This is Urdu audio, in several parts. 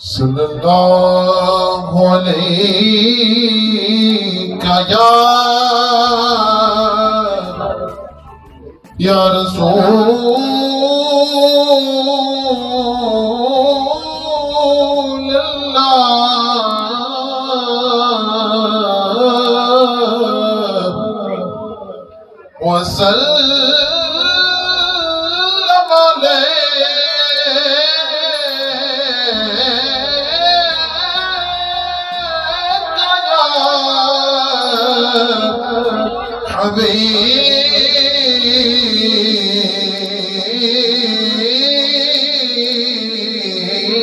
صلی اللہ علیہ یا رسول اللہ وسلم علیک یا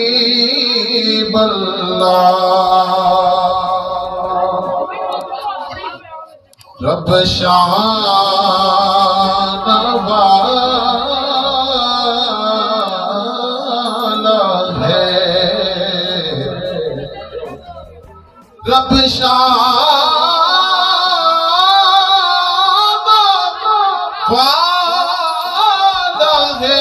حبیب اللہ رب شان والا ہے رب شان والا ہے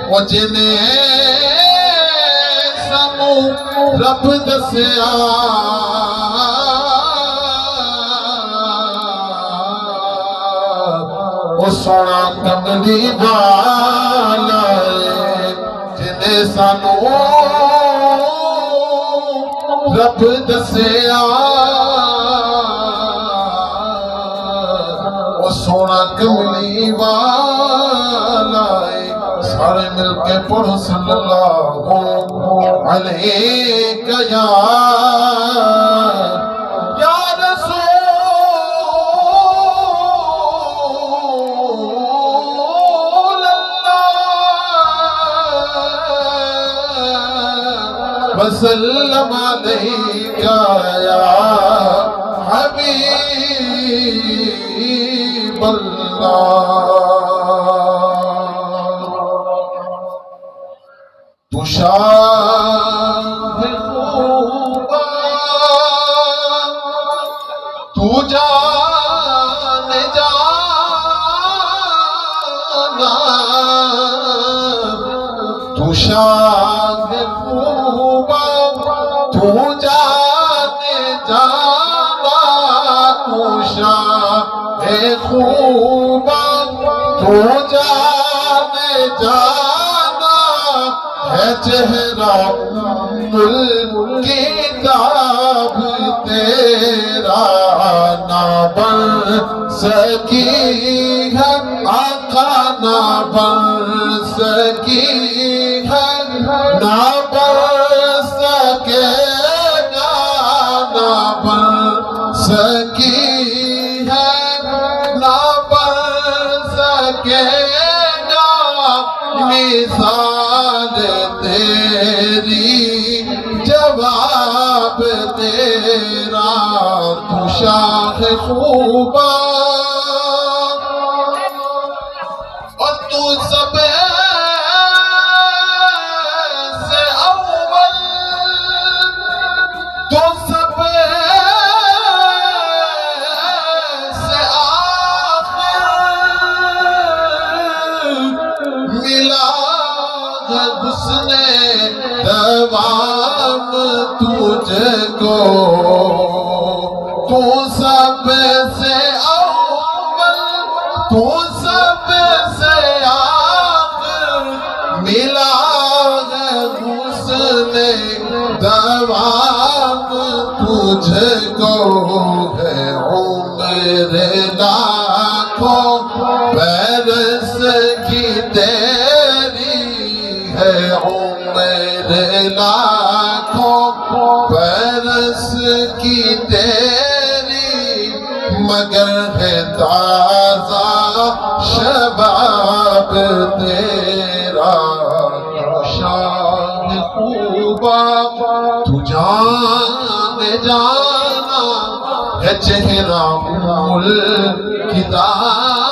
وہ جنہیں رب دسیا وہ سونا کملی والا جنہیں سانو رب دسیا وہ سونا کملی والا سارے مل کے پڑھو صلی اللہ علیک یا رسول اللہ وسلم علیک یا حبیب اللہ تو شاہ خوبا تو جان جانا تو شاہ خوبا تو جان جانا تو شاہ خوبا تو جان جانا ہے چہرہ کتاب تیرا نہ بن سکی ہے آقا نہ بن سکی ہے نہ بن سکے گا نہ بن سکی ہے نہ بن سکے گا مثال تیری جواب تیرا تو شاہ خوبا اور تو سب سے اول تو سب سے آخر ملا حسن دوام تجھ کو تو سب سے اول تو سب سے آخر ملا ہے حسن دوام تجھ کو ہے عمر لاکھوں برس کی تیری ہے عمر لاکھوں برس کی تیری مگر ہے تازہ شباب تیرا شان خوبا تو جان جانا ہے چہرہ ملک دار